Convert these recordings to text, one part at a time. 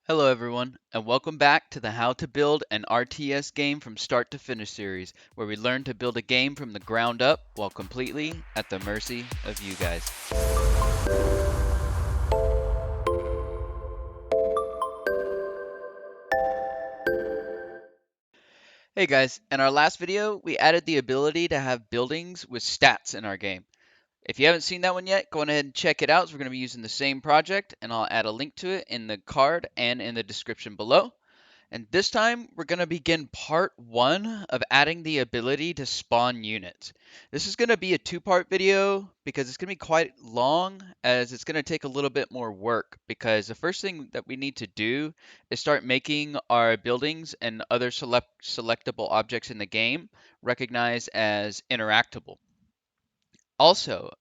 Hello everyone, and welcome back to the How to Build an RTS Game from Start to Finish series, where we learn to build a game from the ground up while completely at the mercy of you guys. Hey guys, in our last video, we added the ability to have buildings with stats in our game. If you haven't seen that one yet, go on ahead and check it out. So we're going to be using the same project, and I'll add a link to it in the card and in the description below. And this time, we're going to begin part one of adding the ability to spawn units. This is going to be a two-part video because it's going to be quite long, as it's going to take a little bit more work, because the first thing that we need to do is start making our buildings and other selectable objects in the game recognized as interactable. Also,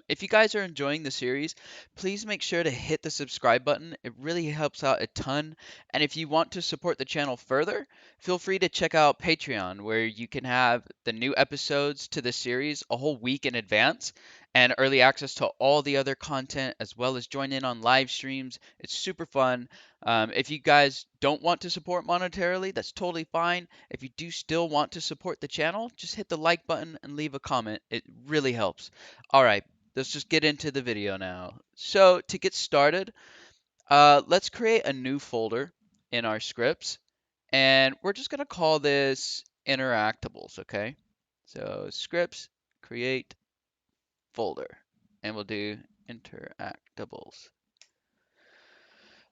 if you guys are enjoying the series, please make sure to hit the subscribe button. It really helps out a ton. And if you want to support the channel further, feel free to check out Patreon, where you can have the new episodes to the series a whole week in advance and early access to all the other content, as well as join in on live streams. It's super fun. If you guys don't want to support monetarily, that's totally fine. If you do still want to support the channel, just hit the like button and leave a comment. It really helps. All right, let's just get into the video now. So to get started, let's create a new folder in our scripts, and we're just gonna call this interactables, okay? So scripts, create folder, and we'll do interactables.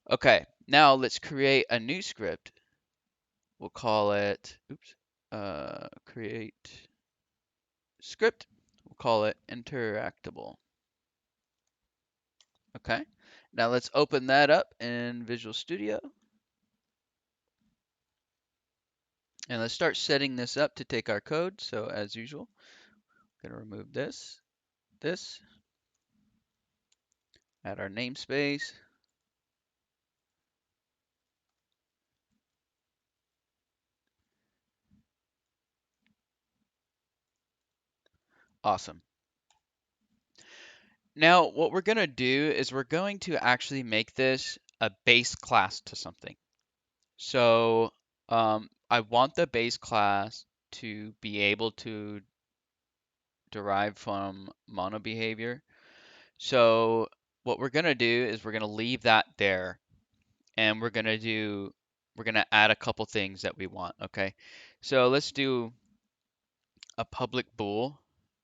Okay, now let's create a new script. We'll call it, create script. We'll call it interactable. Okay, now let's open that up in Visual Studio. And let's start setting this up to take our code. So as usual, I'm going to remove this, add our namespace. Awesome. Now what we're going to do is we're going to actually make this a base class to something. So I want the base class to be able to derive from mono behavior. So what we're going to do is we're going to leave that there, and we're going to add a couple things that we want, okay? So let's do a public bool,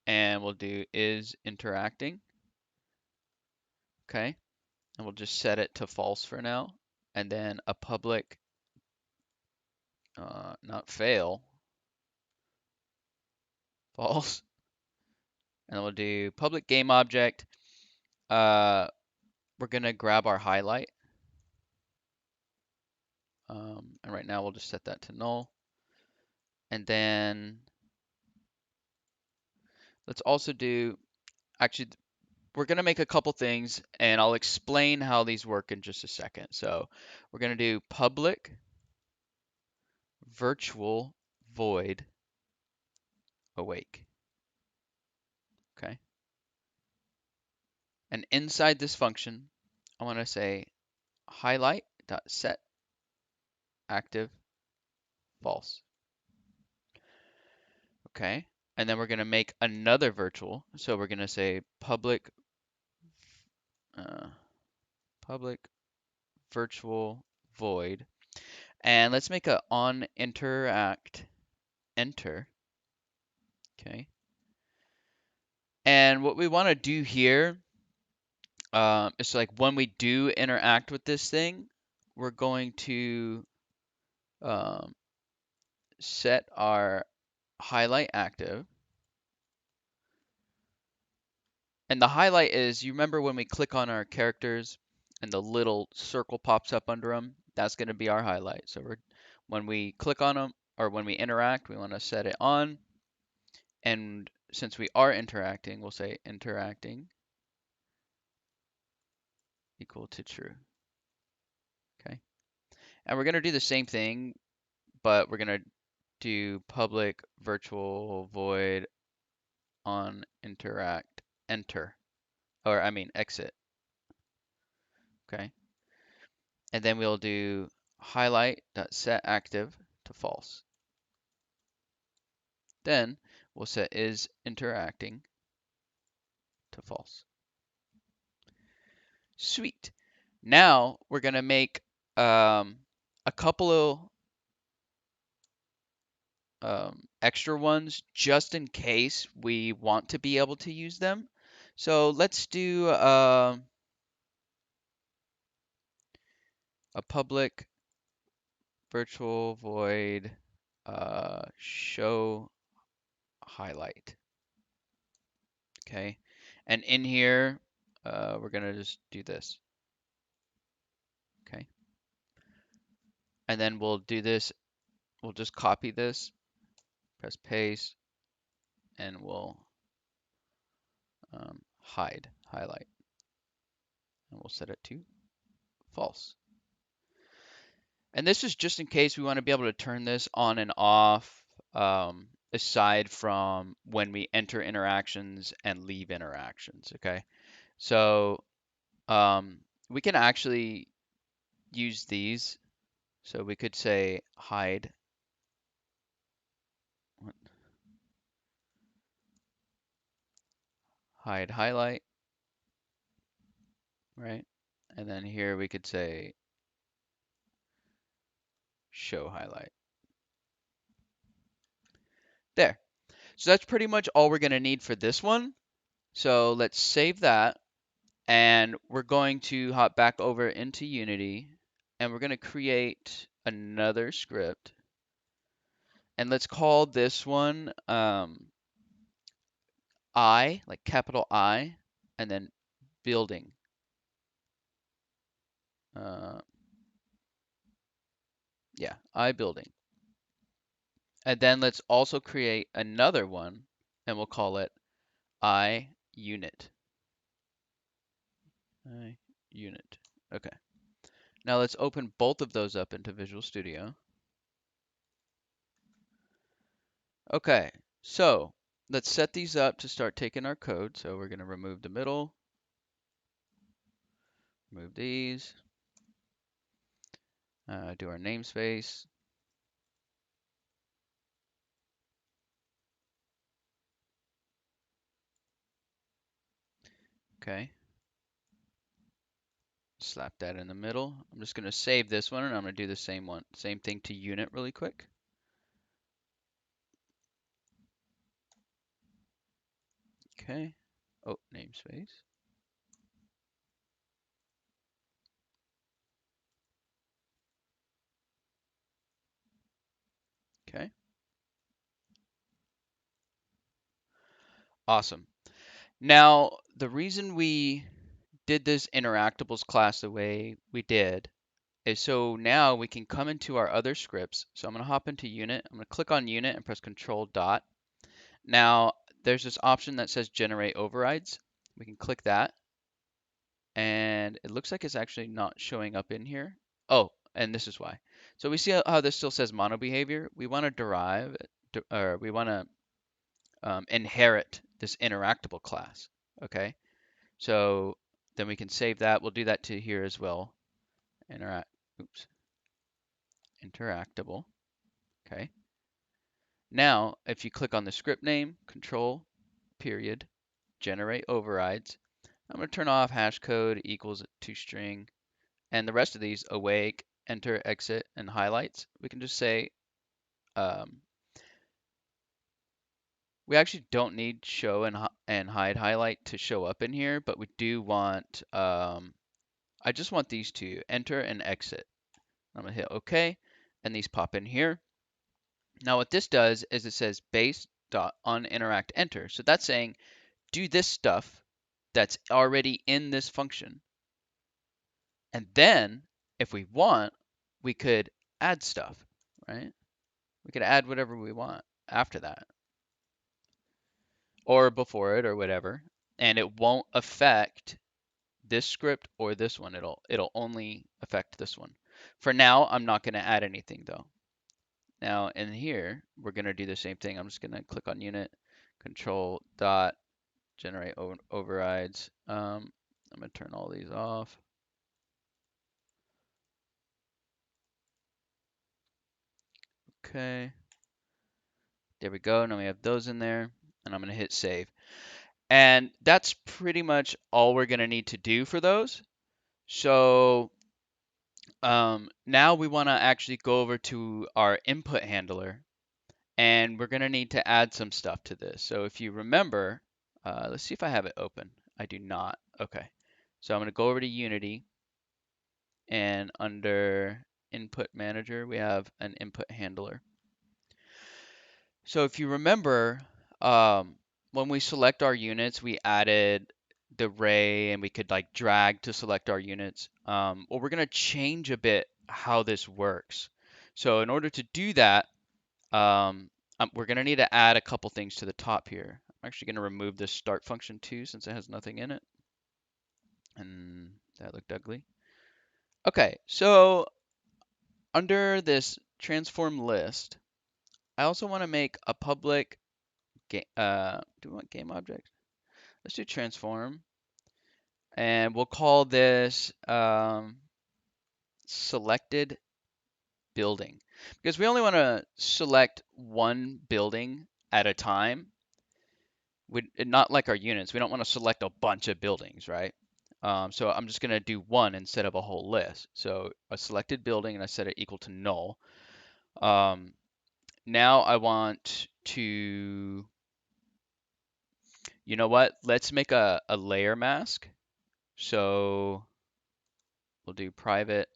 and we'll do is interacting, okay? And we'll just set it to false for now, and then a public not fail, false, and we'll do public game object. We're gonna grab our highlight, and right now we'll just set that to null, and then let's also do, actually we're going to make a couple things, and I'll explain how these work in just a second. So we're going to do public virtual void awake. Okay. And inside this function, I want to say highlight dot set active false. Okay. And then we're going to make another virtual. So we're going to say uh, public virtual void. And let's make a on interact enter. Okay. And what we want to do here is like when we do interact with this thing, we're going to um, set our highlight active. And the highlight is, you remember when we click on our characters and the little circle pops up under them? That's going to be our highlight. So when we click on them or when we interact, we want to set it on. And since we are interacting, we'll say interacting equal to true. Okay. And we're going to do the same thing, but we're going to do public virtual void on interact enter, or I mean exit. Okay. and then we'll do highlight.set active to false. Then we'll set is interacting to false. Sweet. Now we're going to make a couple of extra ones just in case we want to be able to use them. So let's do a public virtual void show highlight. Okay, and in here we're gonna just do this. Okay, and then we'll do this. We'll just copy this, press paste, and we'll highlight, and we'll set it to false. And this is just in case we want to be able to turn this on and off, aside from when we enter interactions and leave interactions, okay? So we can actually use these. So we could say hide highlight, right? And then here we could say show highlight. There. So that's pretty much all we're going to need for this one. So let's save that. And we're going to hop back over into Unity and we're going to create another script. And let's call this one I, like capital I, and then building. Yeah, I building. And then let's also create another one and we'll call it I unit. I unit. Okay. Now let's open both of those up into Visual Studio. Okay, so let's set these up to start taking our code. So we're going to remove the middle, remove these, do our namespace. Okay, slap that in the middle. I'm just going to save this one and I'm going to do the same thing to unit really quick. Okay, oh, namespace. Okay, awesome. Now, the reason we did this interactables class the way we did is so now we can come into our other scripts. So I'm going to hop into unit. I'm going to click on unit and press control dot. Now, there's this option that says generate overrides. We can click that. And it looks like it's actually not showing up in here. Oh, and this is why. So we see how this still says mono behavior. We want to derive, or we want to inherit this interactable class. Okay, so then we can save that. We'll do that to here as well. Interactable. Okay. Now, if you click on the script name, control, period, generate overrides, I'm going to turn off hash code equals toString, and the rest of these, awake, enter, exit, and highlights. We can just say, we actually don't need show and hide highlight to show up in here, but we do want, I just want these two, enter and exit. I'm going to hit OK, and these pop in here. Now what this does is it says base.onInteractEnter. enter. So that's saying do this stuff that's already in this function. And then if we want, we could add stuff, right? We could add whatever we want after that or before it or whatever. And it won't affect this script or this one. It'll only affect this one. For now, I'm not going to add anything though. Now in here, we're going to do the same thing. I'm just going to click on unit, control dot generate overrides. I'm going to turn all these off. Okay. There we go. Now we have those in there, and I'm going to hit save. And that's pretty much all we're going to need to do for those. So now we want to actually go over to our input handler, and we're going to need to add some stuff to this. So if you remember, let's see if I have it open. I do not. Okay. So I'm going to go over to Unity, and under Input Manager, we have an input handler. So if you remember, when we select our units, we added the array and we could like drag to select our units. Well, we're going to change a bit how this works. So in order to do that, we're going to need to add a couple things to the top here. I'm actually going to remove this start function too, since it has nothing in it. And that looked ugly. Okay, so under this transform list, I also want to make a public game. Do we want game object? Let's do transform, and we'll call this selected building, because we only want to select one building at a time. Not like our units. We don't want to select a bunch of buildings, right? So I'm just going to do one instead of a whole list. So a selected building, and I set it equal to null. Now I want to, you know what? Let's make a layer mask. So we'll do private.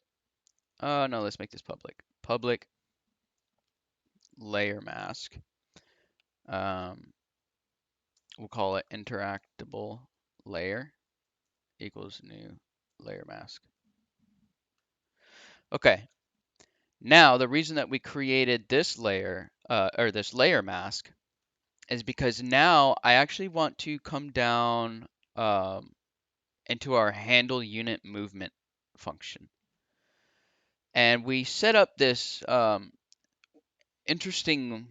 Oh no, let's make this public. Public layer mask. We'll call it interactable layer equals new layer mask. Okay. Now the reason that we created this layer or this layer mask is because now I actually want to come down into our handle unit movement function. And we set up this interesting,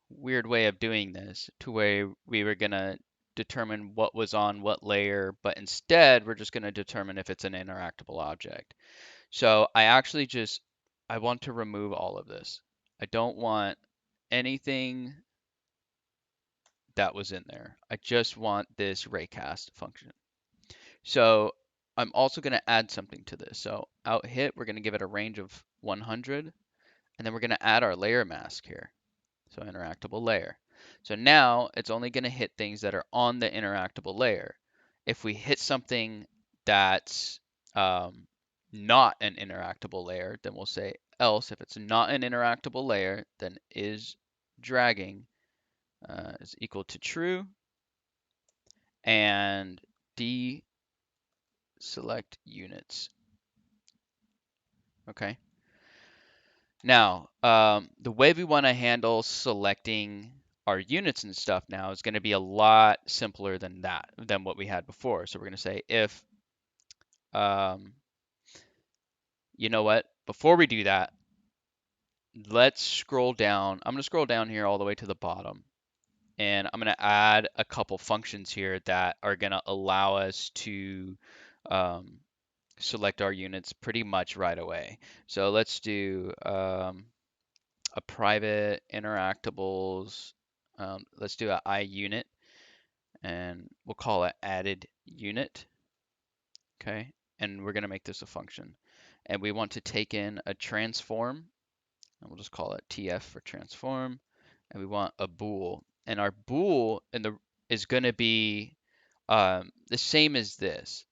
weird way of doing this to where we were going to determine what was on what layer, but instead we're just going to determine if it's an interactable object. So I want to remove all of this. I don't want anything that was in there. I just want this raycast function. So I'm also going to add something to this. So out hit, we're going to give it a range of 100, and then we're going to add our layer mask here. So interactable layer. So now it's only going to hit things that are on the interactable layer. If we hit something that's not an interactable layer, then we'll say else. If it's not an interactable layer, then is dragging is equal to true, and deselect units. Okay. Now, the way we want to handle selecting our units and stuff now is going to be a lot simpler than what we had before. So we're going to say if, you know what, before we do that, let's scroll down. I'm going to scroll down here all the way to the bottom, and I'm going to add a couple functions here that are going to allow us to select our units pretty much right away. So let's do a private interactables. Let's do a iUnit, and we'll call it added unit. Okay, and we're going to make this a function. And we want to take in a transform, and we'll just call it TF for transform. And we want a bool, and our bool is going to be the same as this,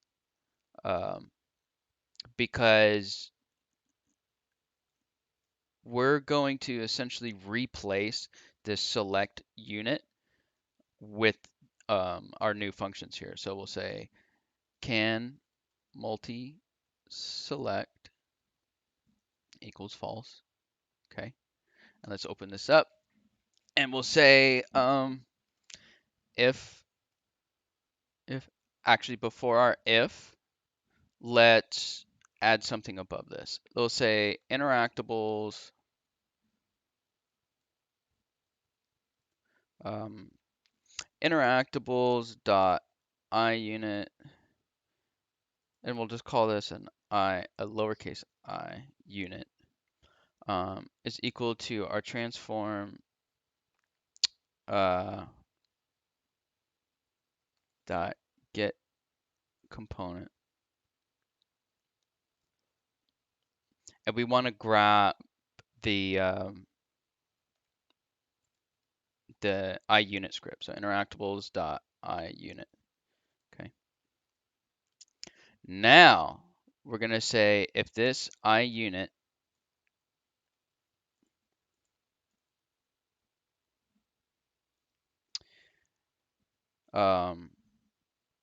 because we're going to essentially replace this select unit with our new functions here. So we'll say can multi select equals false. Okay, and let's open this up, and we'll say if actually before our if, let's add something above this. We'll say interactables interactables dot iUnit, and we'll just call this a lowercase I unit. is equal to our transform dot get component, and we want to grab the iUnit script, so interactables dot iUnit. Okay. Now we're gonna say if this iUnit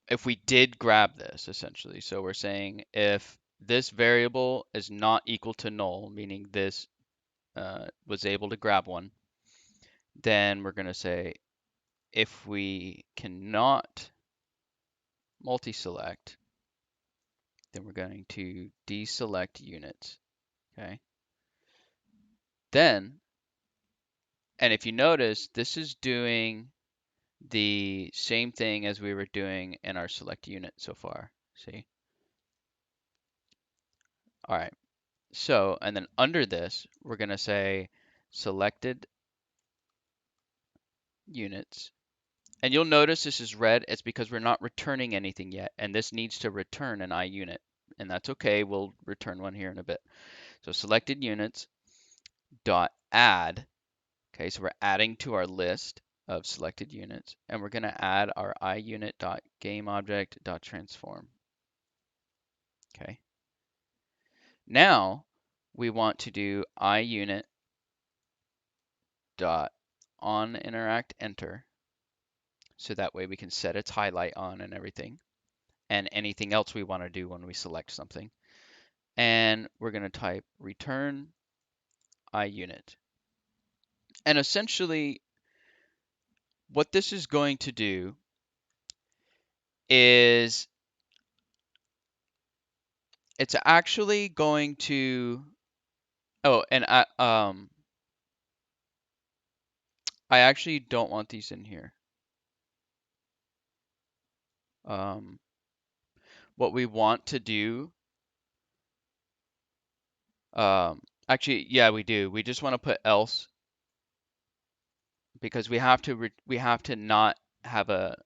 if we did grab this essentially, so we're saying if this variable is not equal to null, meaning this was able to grab one, then we're gonna say if we cannot multi-select, then we're going to deselect units. Okay. Then, and if you notice, this is doing the same thing as we were doing in our select unit so far. See? All right. So, and then under this, we're going to say selected units. And you'll notice this is red. It's because we're not returning anything yet. And this needs to return an iUnit. And that's okay. We'll return one here in a bit. So selected units dot add. Okay, so we're adding to our list of selected units, and we're going to add our iUnit dot game object dot transform. Okay. Now we want to do iUnit dot on interact enter, so that way we can set its highlight on and everything, and anything else we want to do when we select something. And we're going to type return iUnit. And essentially, what this is going to do is it's actually going to, oh, and I actually don't want these in here. Um, what we want to do, actually, yeah, we do. We just want to put else because we have to not have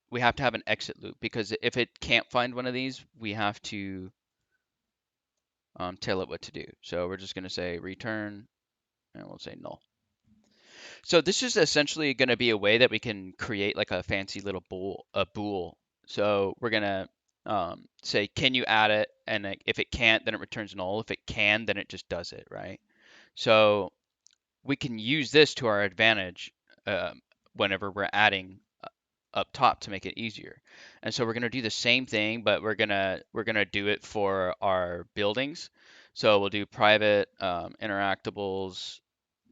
we have to have an exit loop, because if it can't find one of these, we have to tell it what to do. So we're just going to say return, and we'll say null. So this is essentially going to be a way that we can create like a fancy little bool. So we're going to say, can you add it? And like, if it can't, then it returns null. If it can, then it just does it, right? So we can use this to our advantage whenever we're adding up top to make it easier. And so we're going to do the same thing, but we're gonna do it for our buildings. So we'll do private interactables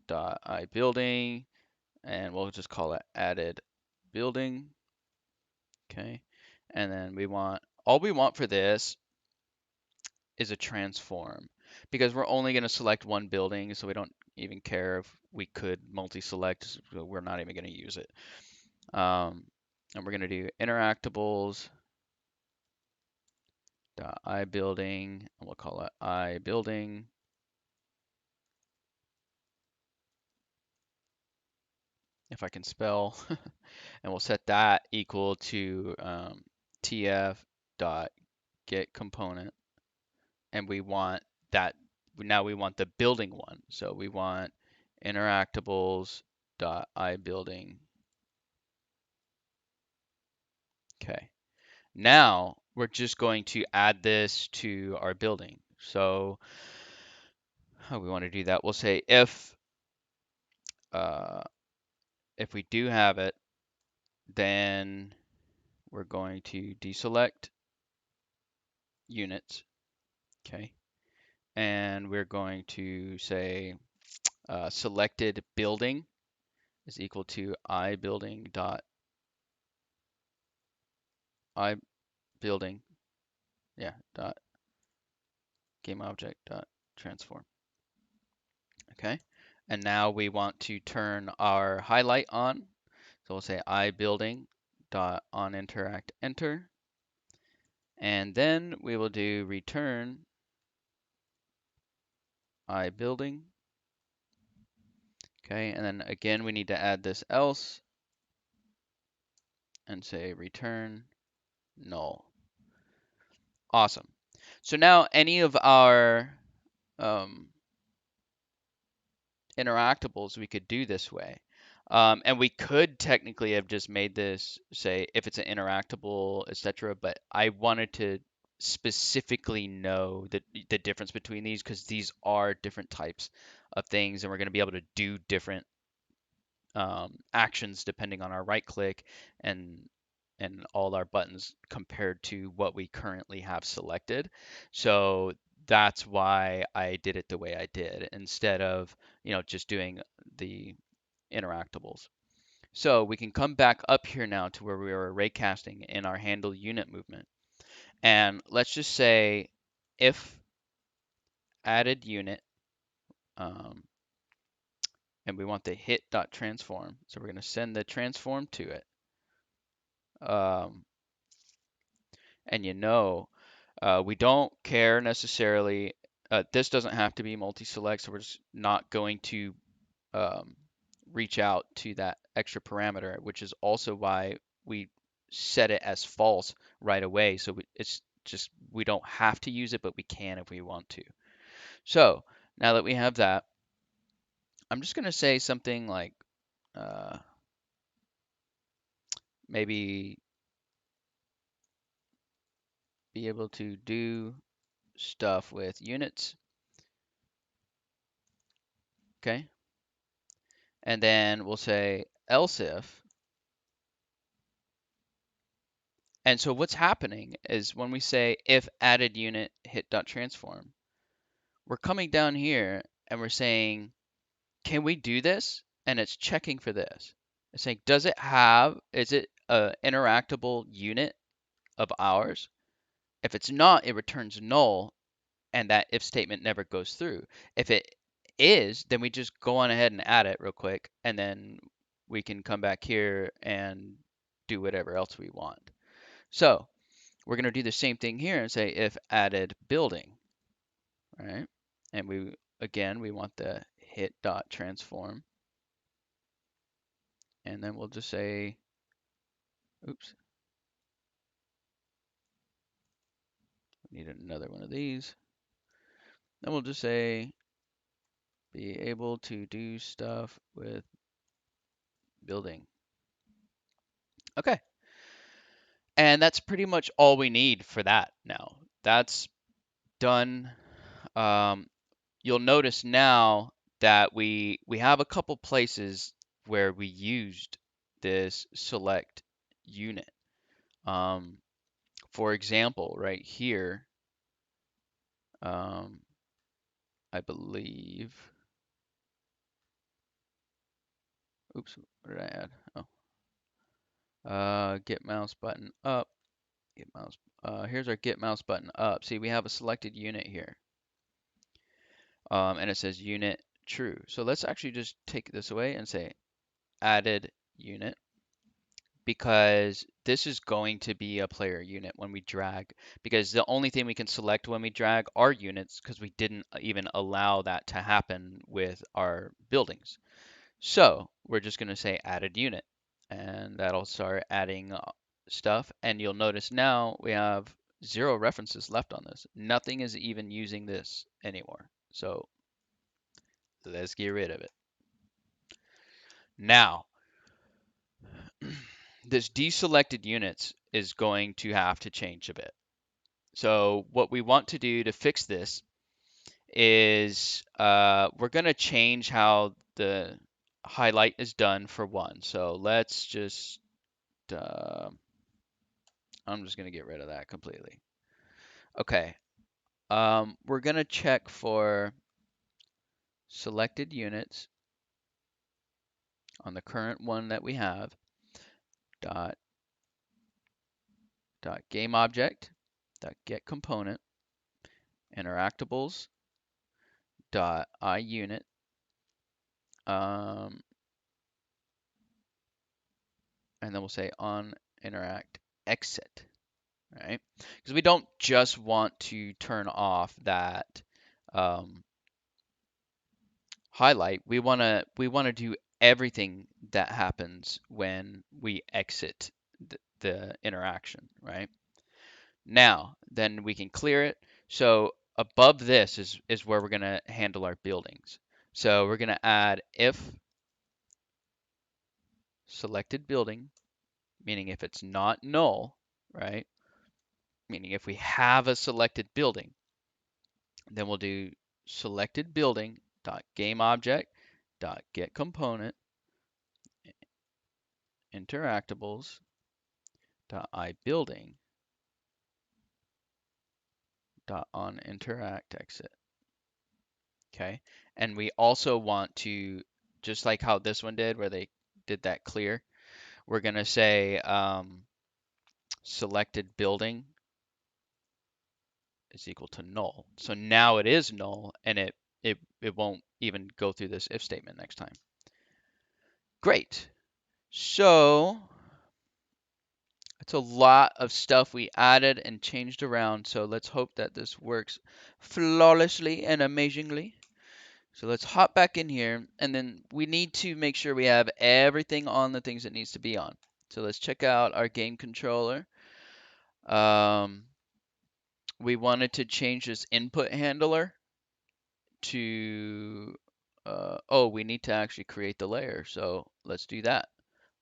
dot iBuilding, and we'll just call it added building. Okay. And then all we want for this is a transform, because we're only going to select one building, so we don't even care if we could multi-select, so we're not even going to use it. And we're going to do interactables dot iBuilding, and we'll call it iBuilding. If I can spell, and we'll set that equal to tf dot get component, and we want that. Now we want the building one, so we want interactables dot iBuilding. Okay. Now we're just going to add this to our building. So how we want to do that, we'll say if we do have it, then we're going to deselect units. Okay. And we're going to say selected building is equal to iBuilding dot iBuilding, yeah, dot game object dot transform. Okay. And now we want to turn our highlight on. So we'll say iBuilding dot on interact enter. And then we will do return iBuilding. Okay, and then again, we need to add this else and say return null. Awesome. So now any of our interactables we could do this way. And we could technically have just made this say if it's an interactable, etc. But I wanted to specifically know the difference between these because these are different types of things, and we're going to be able to do different actions depending on our right click and all our buttons compared to what we currently have selected. So that's why I did it the way I did instead of, just doing the interactables. So we can come back up here now to where we were array casting in our handle unit movement. And let's just say if added unit, um, and we want the hit.transform. So we're going to send the transform to it. Um, and we don't care necessarily. This doesn't have to be multi-select, so we're just not going to um, reach out to that extra parameter, which is also why we set it as false right away. So it's just we don't have to use it, but we can if we want to. So now that we have that, I'm just going to say something like maybe be able to do stuff with units. Okay. And then we'll say else if. And so what's happening is when we say if added unit hit.transform, we're coming down here and we're saying, can we do this? And it's checking for this. It's saying, is it an interactable unit of ours? If it's not, it returns null and that if statement never goes through. If it is, then we just go on ahead and add it real quick, and then we can come back here and do whatever else we want. So we're going to do the same thing here and say if added building, right? And we want the hit dot transform, and then we'll just say, oops, need another one of these. Then we'll just say be able to do stuff with building. Okay. And that's pretty much all we need for that now. That's done. Um, you'll notice now that we have a couple places where we used this select unit. Um, for example, right here, um, I believe, oops, what did I add? Oh, get mouse button up, get mouse, here's our get mouse button up. See, we have a selected unit here. And it says unit true. So let's actually just take this away and say added unit because this is going to be a player unit when we drag because the only thing we can select when we drag are units because we didn't even allow that to happen with our buildings. So we're just going to say added unit and that'll start adding stuff and you'll notice now we have 0 references left on this. Nothing is even using this anymore. So let's get rid of it. Now, this deselected units is going to have to change a bit. So what we want to do to fix this is we're going to change how the highlight is done for one. So let's just, I'm just going to get rid of that completely. Okay, we're going to check for selected units on the current one that we have, dot game object dot get component interactables dot iUnit and then we'll say on interact exit, right? Because we don't just want to turn off that highlight, we wanna do everything that happens when we exit the interaction, right? Now, then we can clear it. So above this is where we're gonna handle our buildings. So we're gonna add if selected building, meaning if it's not null, right? Meaning if we have a selected building, then we'll do selected building dot game object dot get component interactables dot I building dot on interact exit. Okay, and we also want to, just like how this one did, where they did that clear, we're gonna say selected building is equal to null. So now it is null, and it won't even go through this if statement next time. Great. So it's a lot of stuff we added and changed around. So let's hope that this works flawlessly and amazingly. So let's hop back in here, and then we need to make sure we have everything on the things it needs to be on. So let's check out our game controller. We wanted to change this input handler to, oh, we need to actually create the layer. So let's do that.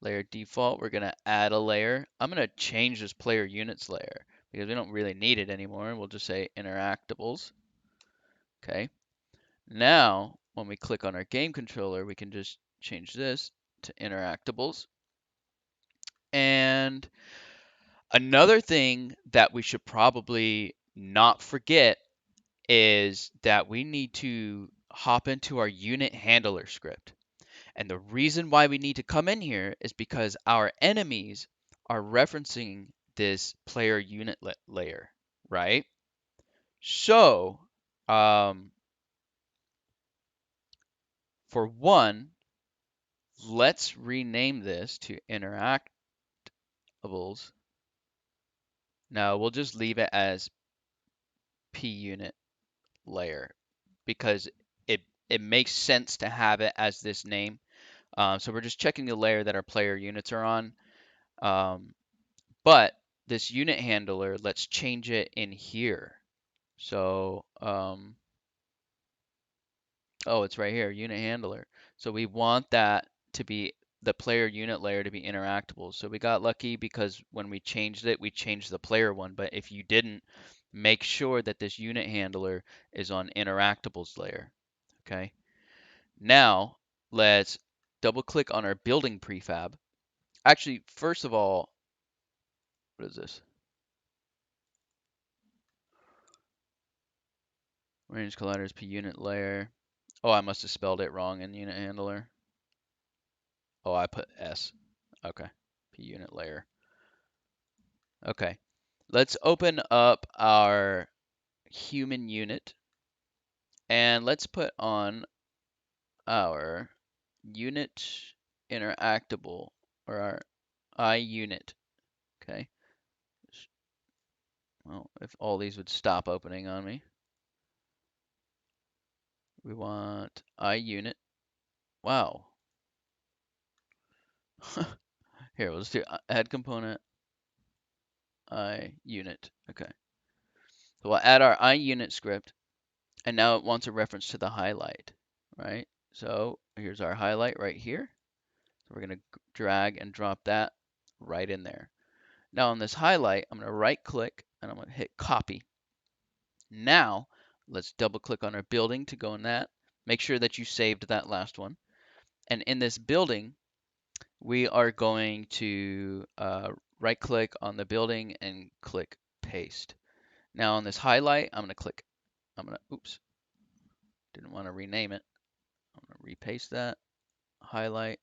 Layer default, we're gonna add a layer. I'm gonna change this player units layer because we don't really need it anymore. We'll just say interactables. Okay. Now, when we click on our game controller, we can just change this to interactables. And another thing that we should probably not forget is that we need to hop into our unit handler script. And the reason why we need to come in here is because our enemies are referencing this player unit layer, right? So, for one, let's rename this to interactables. No, we'll just leave it as punit layer because it makes sense to have it as this name. So we're just checking the layer that our player units are on. But this unit handler, let's change it in here. So, oh, it's right here, unit handler. So we want that to be the player unit layer to be interactable. So we got lucky because when we changed it, we changed the player one. But if you didn't, make sure that this unit handler is on interactables layer. Okay. Now let's double click on our building prefab. Actually, first of all, what is this? Range colliders per unit layer. Oh, I must have spelled it wrong in unit handler. Oh, I put S. Okay. P unit layer. Okay. Let's open up our human unit and let's put on our unit interactable or our I unit. Okay. Well, if all these would stop opening on me. We want I unit. Wow. Here, let's do add component I unit. Okay. So we'll add our I unit script, and now it wants a reference to the highlight, right? So here's our highlight right here. So we're going to drag and drop that right in there. Now on this highlight, I'm going to right click and I'm going to hit copy. Now let's double click on our building to go in that. Make sure that you saved that last one. And in this building, we are going to right click on the building and click paste. Now on this highlight, oops, didn't want to rename it. I'm going to repaste that, highlight.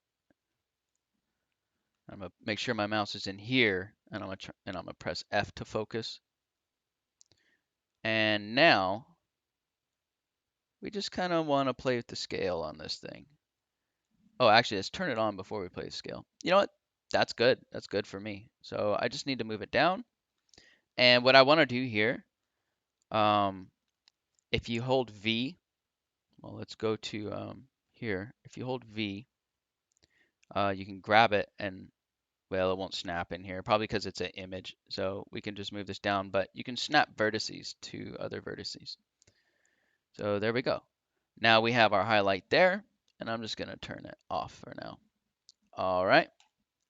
I'm going to make sure my mouse is in here, and I'm going to press F to focus. And now we just kind of want to play with the scale on this thing. Oh, actually, let's turn it on before we play the scale. You know what? That's good. That's good for me. So I just need to move it down. And what I want to do here, if you hold V, well, let's go to here, if you hold V, you can grab it and, well, it won't snap in here, probably because it's an image. So we can just move this down, but you can snap vertices to other vertices. So there we go. Now we have our highlight there, and I'm just gonna turn it off for now. All right.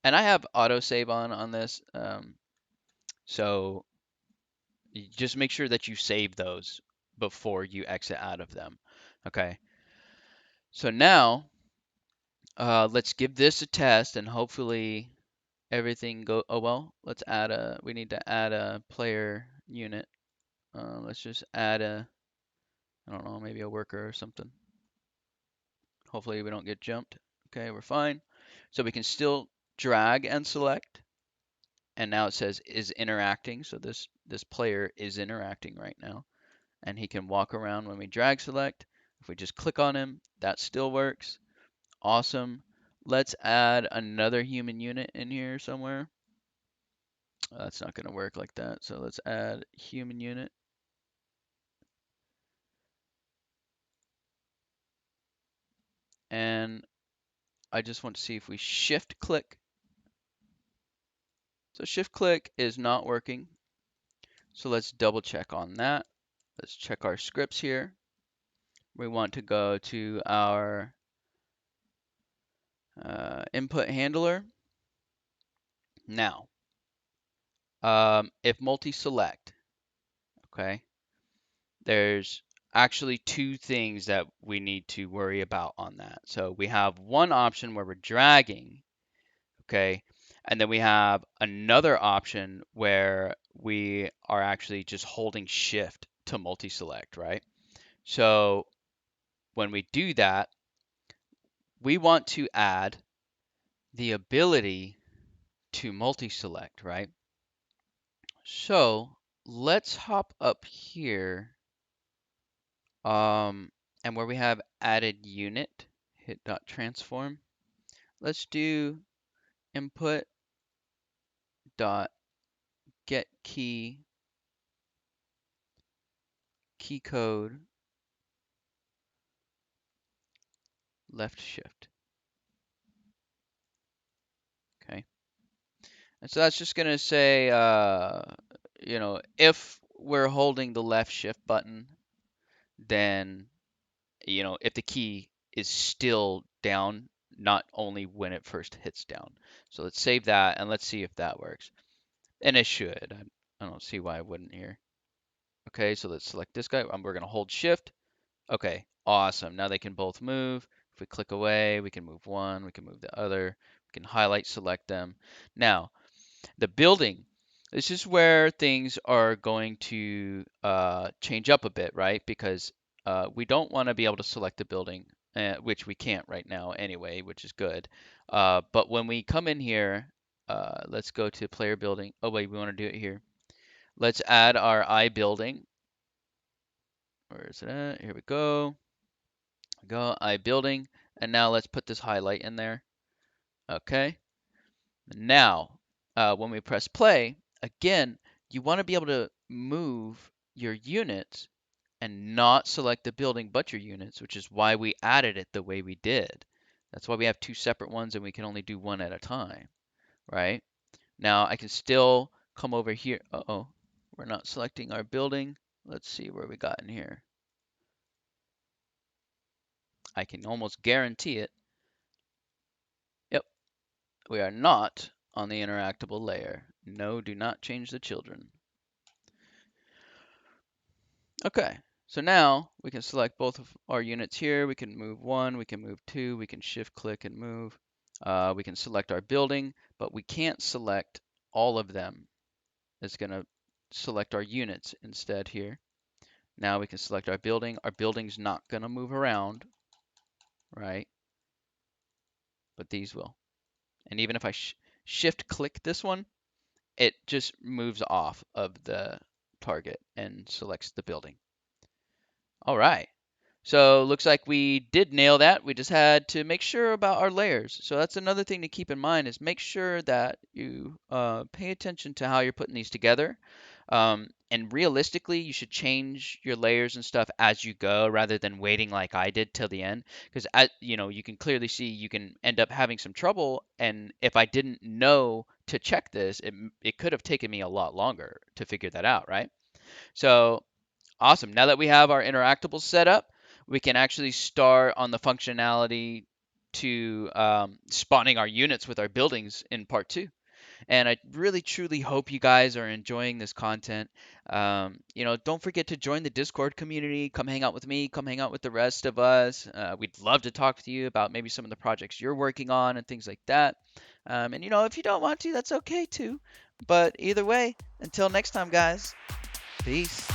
And I have autosave on this, so you just make sure that you save those before you exit out of them. Okay. So now let's give this a test, and hopefully everything go. Oh well, let's add a. We need to add a player unit. Let's just add a. I don't know, maybe a worker or something. Hopefully we don't get jumped. Okay, we're fine. So we can still drag and select. And now it says is interacting. So this player is interacting right now. And he can walk around when we drag select. If we just click on him, that still works. Awesome. Let's add another human unit in here somewhere. That's not going to work like that. So let's add human unit. And I just want to see if we shift click. So shift click is not working. So let's double check on that. Let's check our scripts here. We want to go to our input handler. Now, if multi-select, okay, there's actually two things that we need to worry about on that. So we have one option where we're dragging, okay, and then we have another option where we are actually just holding shift to multi-select, right? So when we do that, we want to add the ability to multi-select, right? So let's hop up here, and where we have added unit, hit dot transform. Let's do input dot get key code left shift. Okay, and so that's just gonna say, if we're holding the left shift button, then if the key is still down, not only when it first hits down. So let's save that and let's see if that works. And it should. I don't see why it wouldn't here. Okay, so let's select this guy. We're going to hold shift. Okay, awesome. Now they can both move. If we click away, we can move one, we can move the other. We can highlight, select them. Now, the building. This is where things are going to change up a bit, right? Because we don't want to be able to select the building, which we can't right now anyway, which is good. But when we come in here, let's go to player building. Oh wait, we want to do it here. Let's add our I building. Where is it at? Here we go. I building. And now let's put this highlight in there. Okay. Now, when we press play, again, you want to be able to move your units and not select the building but your units, which is why we added it the way we did. That's why we have two separate ones and we can only do one at a time, right? Now I can still come over here. Uh-oh, we're not selecting our building. Let's see where we got in here. I can almost guarantee it. Yep, we are not on the interactable layer. No, do not change the children. Okay, so now we can select both of our units here. We can move one, we can move two, we can shift click and move. We can select our building, but we can't select all of them. It's going to select our units instead here. Now we can select our building. Our building's not going to move around, right? But these will. And even if I shift click this one, it just moves off of the target and selects the building. All right. So looks like we did nail that. We just had to make sure about our layers. So that's another thing to keep in mind is make sure that you pay attention to how you're putting these together. And realistically, you should change your layers and stuff as you go rather than waiting like I did till the end. Because you can clearly see you can end up having some trouble. And if I didn't know to check this, it could have taken me a lot longer to figure that out, right? So awesome. Now that we have our interactables set up, we can actually start on the functionality to spawning our units with our buildings in part two. And I really truly hope you guys are enjoying this content. Don't forget to join the Discord community. Come hang out with me. Come hang out with the rest of us. We'd love to talk with you about maybe some of the projects you're working on and things like that. And if you don't want to, that's okay too. But either way, until next time, guys. Peace.